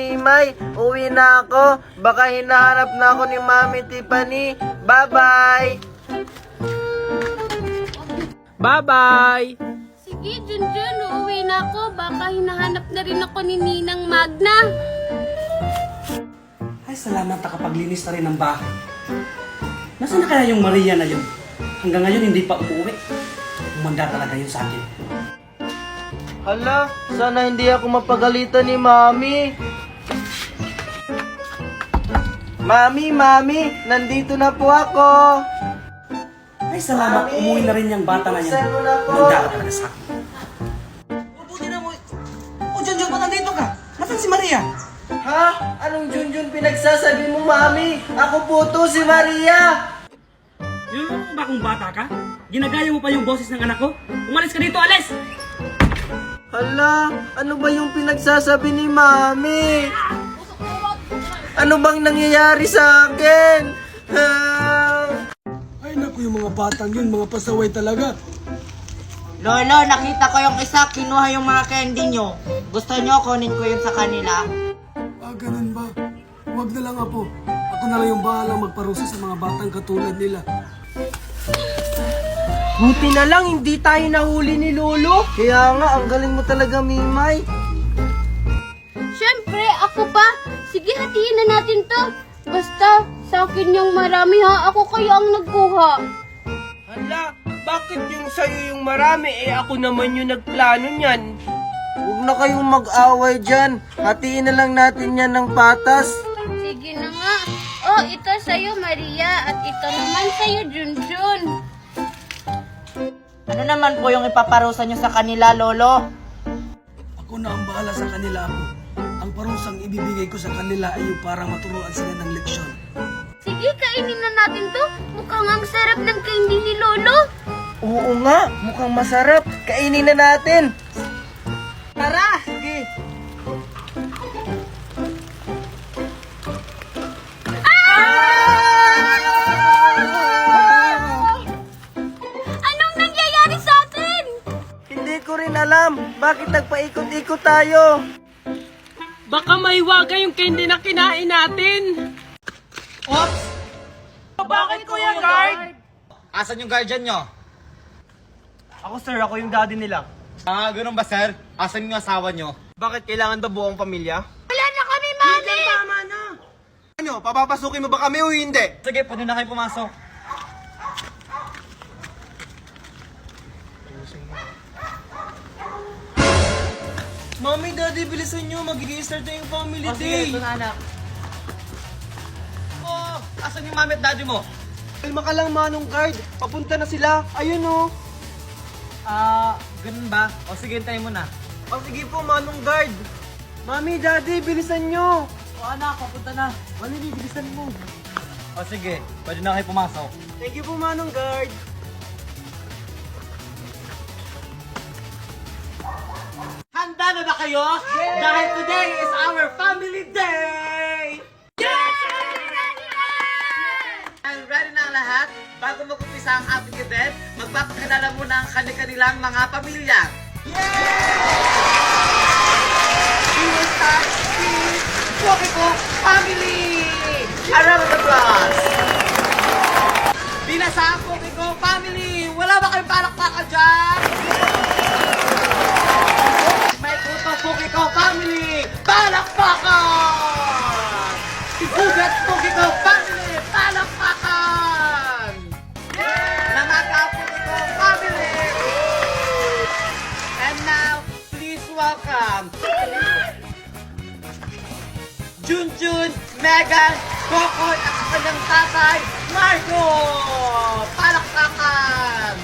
Mimay. Uwi na ako. Baka hinahanap na ako ni Mami Tiffany. Bye-bye! Bye-bye! Sige, Junjun, uuwi na ako. Baka hinahanap na rin ako ni Ninang Magna. Ay, salamat nakapaglinis na rin ng bahay. Nasaan na kaya yung Maria na yun? Hanggang ngayon hindi pa umuwi. Umanda talaga yun sa akin. Hala, sana hindi ako mapagalitan ni Mami. Mami, nandito na po ako. Ay, salamat. Mami, Umuwi na rin yung bata na yan. buksan mo na po. Umanda ka talaga sa akin. Mabuti na mo. O, Junjun, ba't nandito ka? Nasaan si Maria? Ha? Anong Junjun pinagsasabi mo, Mami? Ako po to, si Maria. Yung ba kung bata ka? Ginagaya mo pa yung boses ng anak ko? Umalis ka dito, alis! Hala, ano ba yung pinagsasabi ni Mami? Ano bang nangyayari sa akin? Ay naku, yung mga batang yun, mga pasaway talaga. Lolo, nakita ko yung isa, kinuha yung mga candy nyo. Gusto nyo, kunin ko yun sa kanila. Ah, ganun ba? Huwag na lang, Apo. Ako na lang yung bahalang magparusa sa mga batang katulad nila. Buti na lang, hindi tayo nahuli ni Lolo. Kaya nga, ang galing mo talaga, Mimay. Siyempre, ako pa. Sige, hatiin na natin to. Basta, sa akin yung marami ha. Ako kaya ang nagkuha. Hala, bakit yung sa'yo yung marami? Ako naman yung nagplano niyan. Huwag na kayong mag-away dyan. Hatiin na lang natin yan ng patas. Sige na nga. Oh, ito sa'yo, Maria. At ito naman sa'yo, Junjun. Ano naman po yung ipaparusa nyo sa kanila, Lolo? Ako na ang bahala sa kanila, Apo. Ang parusang ibibigay ko sa kanila ay yung parang maturuan sila ng leksyon. Sige, kainin na natin to. Mukhang ang sarap ng candy ni Lolo. Oo nga, mukhang masarap. Kainin na natin. Tara! Sige. Anong nangyayari sa atin? Hindi ko rin alam. Bakit nagpaikot-ikot tayo? Baka maiwaga yung candy na kinain natin. Oops! Bakit Kuya Guard? Asan yung guardian nyo? Ako sir, ako yung daddy nila. Ah, ganun ba, sir? Asan yung asawa nyo? Bakit kailangan ba buong pamilya? Wala na kami, Mami! Tama na! Ano, papapasukin mo ba kami o hindi? Sige, pwede na kayo pumasok. Mami, daddy, bilisan nyo. Magiging-start na yung family day. anak. Oh, asan yung mami at daddy mo? Kalma ka lang, Manong Guard. Papunta na sila. Ayun o. Ganun ba? O sige, hintayin mo na. O sige po, Manong Guard. Mami, daddy, bilisan nyo. O anak, papunta na. Mali, bilisan mo. O sige, pwede na kayo pumasok. Thank you po, Manong Guard. Handa na ba kayo? Dahil today is our family day! And ready na ang lahat? Bago mag-umpisa ang ating event, magpapakilala muna ang kanilang mga pamilya. We will start with Pokiko Family! A round of applause! Binasa ang Pokiko Family! Wala ba kayong palakpakan dyan? May puto Pokiko Family! Palakpakan! Igugat Pokiko Family! Palakpakan! Namaga Pokiko Family! And now, please welcome Junjun, Megan, Kokoy at kanyang tatay, Marco! Palakpakan!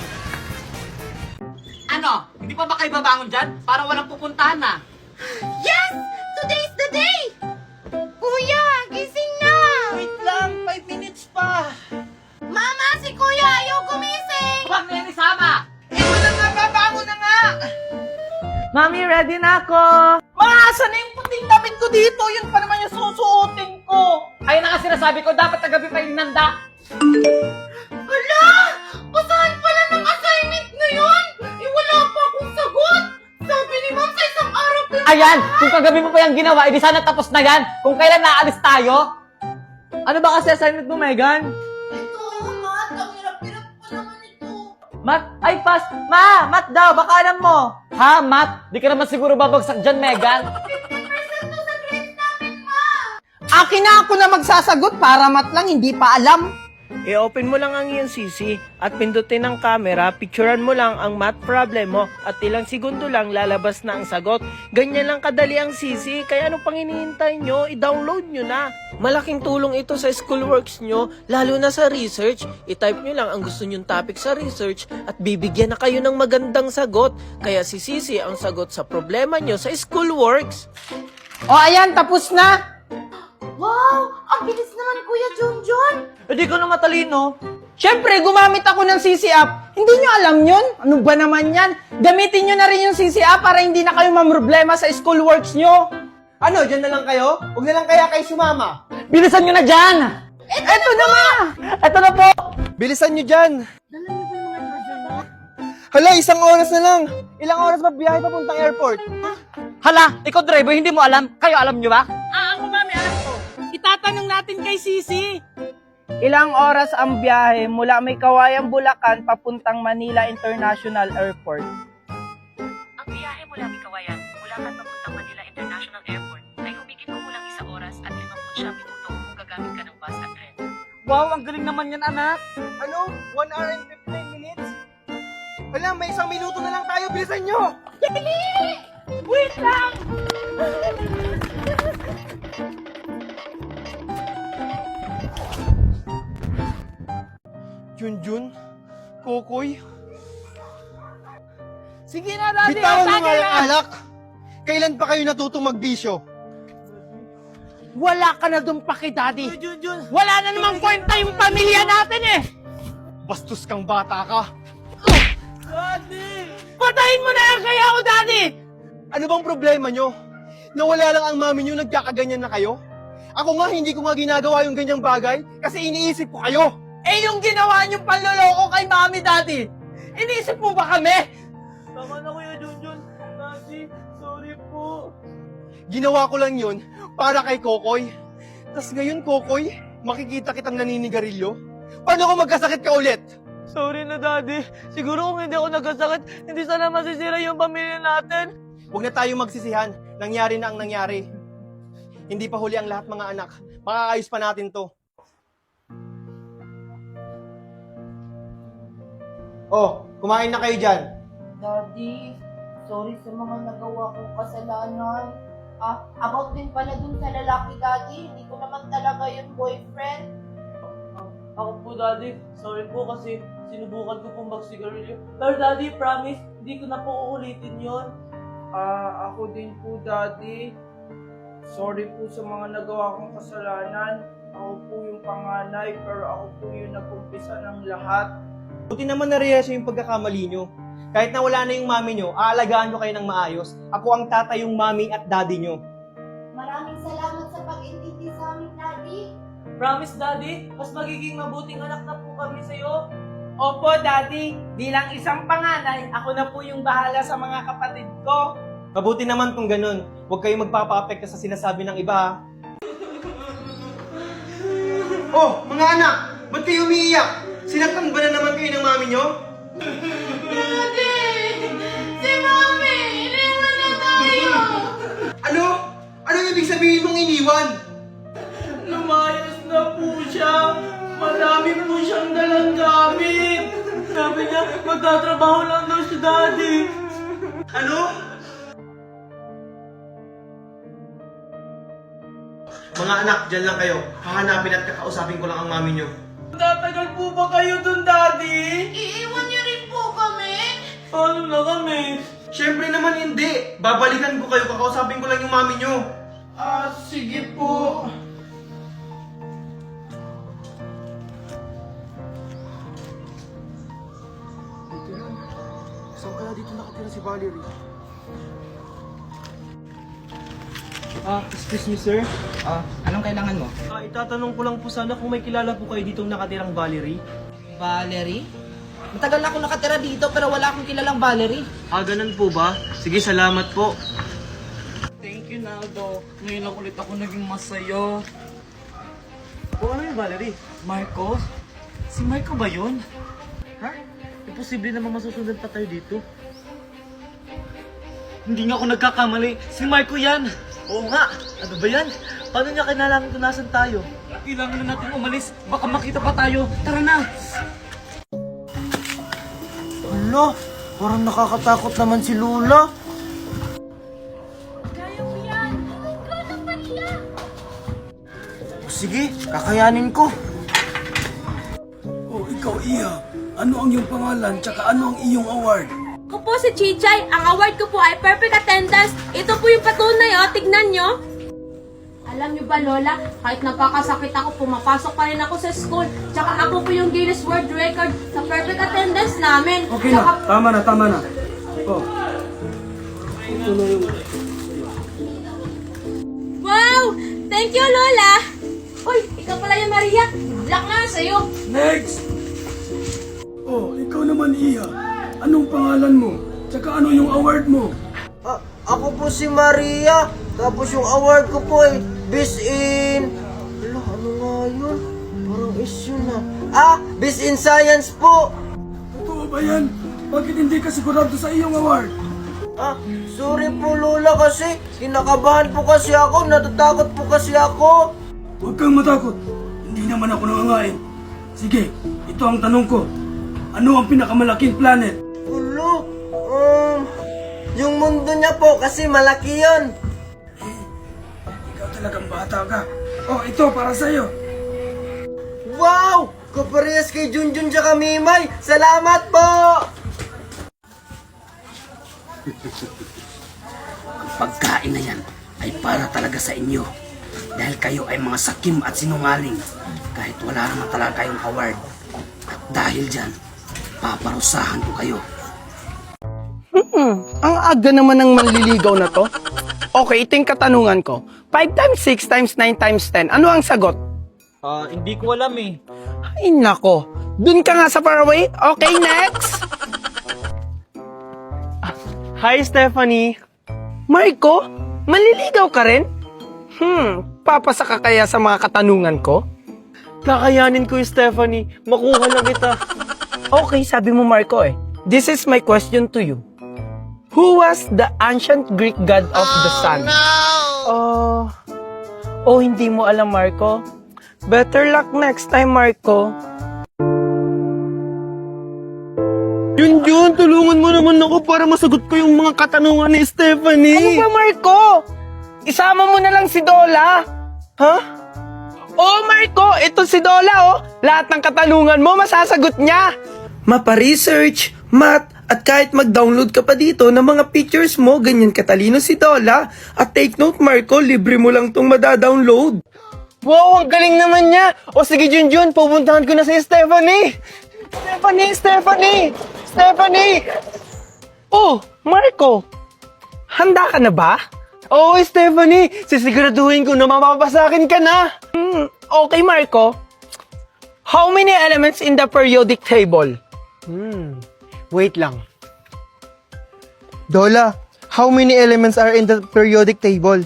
Ano? Hindi pa ba kayo babangon dyan? Para walang pupuntahan na. Yes! Today's the day! Kuya, gising na! Wait lang, 5 minutes pa. Mama, si Kuya ayaw gumising! Huwag na yan isama! Ito na nga, babangon na nga. Mami, ready na ako! Maasan na yung puting damit ko dito? Yun pa naman yung susuotin ko. Ayun na nga sinasabi ko, dapat tagabi pa inanda. Hala! Basahin pala ng assignment ngayon! Eh, wala pa akong sagot! Sabi ni Ma'am sa isang araw pa yung yan? Kung kagabi mo pa yung ginawa, edi sana tapos na yan. Kung kailan naalis tayo? Ano ba kasi assignment mo, Megan? Ito, Mat. Ang hirap-hirap pa naman ito. Math? Ay, pass. Math daw. Baka alam mo. Ha, math? Di ka naman siguro babagsak dyan, Megan. 50% to sa grades namin, Ma. Akin na ako na magsasagot para mat lang, hindi pa alam. I-open mo lang ang iyong CC at pindutin ang camera, picturean mo lang ang math problem mo at ilang segundo lang lalabas na ang sagot. Ganyan lang kadali ang CC, kaya ano pang hinihintay nyo? I-download nyo na. Malaking tulong ito sa schoolworks nyo, lalo na sa research. I-type nyo lang ang gusto nyong topic sa research at bibigyan na kayo ng magandang sagot. Kaya si CC ang sagot sa problema nyo sa schoolworks. O ayan, tapos na! Wow! Ang bilis naman, Kuya Junjun. Hindi ko na matalino. Siyempre, gumamit ako ng CC app. Hindi nyo alam yun? Ano ba naman yan? Gamitin nyo na rin yung CC app para hindi na kayo mamroblema sa schoolworks nyo. Ano, dyan na lang kayo? Huwag na lang kaya kayo sumama. Bilisan nyo na dyan! Eto na ma! Eto na po! Bilisan nyo dyan. Hala, 1 oras na lang. Ilang oras ba biyahe papuntang airport? Hala, ikaw driver, hindi mo alam. Kayo alam nyo ba? Ako mami, alam ko. Itatanong natin kay Sisi. Ilang oras ang biyahe mula May Kawayan, Bulacan papuntang Manila International Airport? Ang biyahe mula Kawayan, Bulacan papuntang Manila International Airport ay humigit kumulang 1 oras at 59 minuto kung gagamit ka ng bus at tren. Wow, ang galing naman yan, anak. Ano? 1 hour and 15 minutes? Wala, may 1 minuto na lang tayo. Bilisan nyo! Wait lang! Junjun? Kokoy? Sige na, Daddy. Bitawan mo ang nga tagay yung na. alak! Kailan pa kayo natutong magbisyo? Wala ka na dun pa kay Daddy. Wala na namang kwenta yung pamilya natin eh. Bastos kang bata ka! Daddy! Patayin mo na yan kaya ako, Daddy! Ano bang problema nyo? Nawala lang ang mami nyo, nagkakaganyan na kayo? Ako nga, hindi ko nga ginagawa yung ganyang bagay kasi iniisip ko kayo! Eh yung ginawa niyong panloloko kay Mami, Daddy. Iniisip mo ba kami? Tama na, Kuya Junjun. Daddy, sorry po. Ginawa ko lang yun para kay Kokoy. Tas ngayon, Kokoy, makikita kitang naninigarilyo? Paano kung magkasakit ka ulit? Sorry na, Daddy. Siguro kung hindi ako nagkasakit, hindi sana masisira yung pamilya natin. Huwag na tayo magsisihan. Nangyari na ang nangyari. Hindi pa huli ang lahat, mga anak. Makakaayos pa natin to. Oh, kumain na kayo dyan. Daddy, sorry sa mga nagawa kong kasalanan. About din pala dun sa lalaki, Daddy. Hindi ko naman talaga yung boyfriend. Ako po, Daddy. Sorry po kasi sinubukan ko pong magsigarilyo. Pero Daddy, promise, hindi ko na po uulitin yon. Ako din po, Daddy. Sorry po sa mga nagawa kong kasalanan. Ako po yung panganay, pero ako po yung nag-umpisa ng lahat. Buti naman na-realize yung pagkakamali nyo. Kahit na wala na yung mami nyo, aalagaan nyo kayo ng maayos. Ako ang tatay yung mami at daddy nyo. Maraming salamat sa pag-intindi sa amin, Daddy. Promise, Daddy, mas magiging mabuting anak na po kami sa'yo. Opo, Daddy. Bilang isang panganay, ako na po yung bahala sa mga kapatid ko. Mabuti naman kung ganun. Huwag kayong magpapa-apekto sa sinasabi ng iba, ha? Oh, mga anak! Ba't kayo umiiyak? Sinaktan ba na naman kayo ng mami nyo? Daddy! Si Mami! Iniwan na tayo! Ano? Ano ibig sabihin mong iniwan? Lumayas na po siya. Marami po siyang dalang gamit. Sabi niya, magtatrabaho lang daw si Daddy. Ano? Mga anak, dyan lang kayo. Hahanapin at kakausapin ko lang ang mami nyo. Tatagal po ba kayo dun, Daddy? Iiwan niyo rin po kami? Paano na kami? Siyempre naman hindi. Babalikan ko kayo, kakausapin ko lang yung mami nyo. Sige po. Saan kaya dito nakatira si Valerie? Excuse me, sir. Anong kailangan mo? Itatanong ko lang po sana kung may kilala po kayo ditong nakatirang Valerie. Valerie? Matagal na ako nakatira dito pero wala akong kilalang Valerie. Ganun po ba? Sige, salamat po. Leonardo. Ngayon lang ulit ako naging masaya. O ano yun, Valerie? Marco? Si Marco ba yun? Ha? Imposible naman masusunod pa tayo dito. Hindi nga ako nagkakamali. Si Marco yan! Oo nga! Ano ba yan? Paano niya kailangan tunasan tayo? Kailangan na natin umalis. Baka makita pa tayo. Tara na! Hala, parang nakakatakot naman si Lola. Sige, kakayanin ko. Oh, ikaw, Iha. Ano ang iyong pangalan, tsaka ano ang iyong award? Ako po si Chichay. Ang award ko po ay perfect attendance. Ito po yung patunay, oh. Tignan nyo. Alam nyo ba, Lola, kahit nagkakasakit ako, pumapasok pa rin ako sa school. Tsaka ako po yung Guinness World Record sa perfect attendance namin. Okay na, tama na. Oh. Ito na yung... Wow! Thank you, Lola! Uy, ikaw pala yung Maria. Good luck nga sa'yo. Next! Oh, ikaw naman, Iha. Anong pangalan mo? Tsaka ano yung award mo? Ako po si Maria. Tapos yung award ko po ay Best in... Hala, ano nga yun? Parang is yun Best in Science po. Totoo ba yan? Bakit hindi ka sigurado sa iyong award? Sorry po Lola kasi kinakabahan po kasi ako, natatakot po kasi ako. Huwag kang matakot. Hindi naman ako nangangain. Sige, ito ang tanong ko. Ano ang pinakamalaking planet? Ulo, yung mundo niya po kasi malaki yun. Ikaw talagang bata ka. Oh, ito para sa'yo. Wow! Kaparehas kay Junjun tsaka Mimay. Salamat po! Ang pagkain na yan ay para talaga sa inyo. Dahil kayo ay mga sakim at sinungaling. Kahit wala naman talaga kayong award. At dahil dyan, paparusahan ko kayo. Ang aga naman ng manliligaw na to. Okay, ito yung katanungan ko. 5 times 6 times 9 times 10. Ano ang sagot? Hindi ko alam eh. Ay nako. Dun ka nga sa faraway. Okay, next! Hi, Stephanie! Marco, manliligaw ka rin? Papasa ka kaya sa mga katanungan ko? Kakayanin ko yung Stephanie. Makuha na kita. Okay, sabi mo Marco eh. This is my question to you. Who was the ancient Greek god of the sun? Hindi mo alam Marco? Better luck next time Marco. Junjun, tulungan mo naman ako para masagot ko yung mga katanungan ni Stephanie. Ano ba Marco? Isama mo na lang si Dola. Ha? Marco, ito si Dola Lahat ng katanungan mo masasagot niya. Mapa-research, math, at kahit mag-download ka pa dito ng mga pictures mo, ganyan katalino si Dola. At take note Marco, libre mo lang tong madadownload. Wow, ang galing naman niya. O sige Junjun, pupuntahan ko na si Stephanie. Stephanie! Oh, Marco, handa ka na ba? Oo, Stephanie! Sisiguraduhin ko na mapapasakin ka na! Okay, Marco. How many elements in the periodic table? Wait lang. Dola, how many elements are in the periodic table?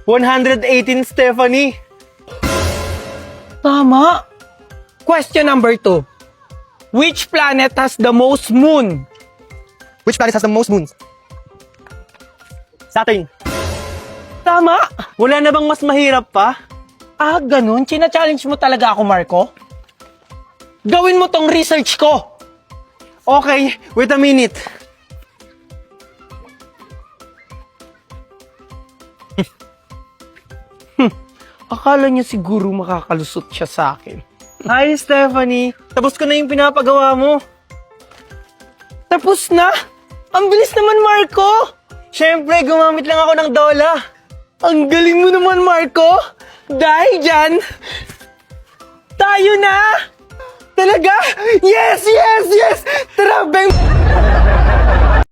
118, Stephanie! Tama. Question number 2. Which planet has the most moon? Which planet has the most moons? Saturn. Tama! Wala na bang mas mahirap pa? Ganun? China-challenge mo talaga ako, Marco? Gawin mo tong research ko! Okay, wait a minute. Akala niya siguro makakalusot siya sa akin. Hi, Stephanie! Tapos ko na yung pinapagawa mo. Tapos na? Ang bilis naman, Marco! Siyempre, gumamit lang ako ng Dola. Ang galing mo naman, Marco! Dahil dyan, tayo na! Talaga? Yes! Tara, bang!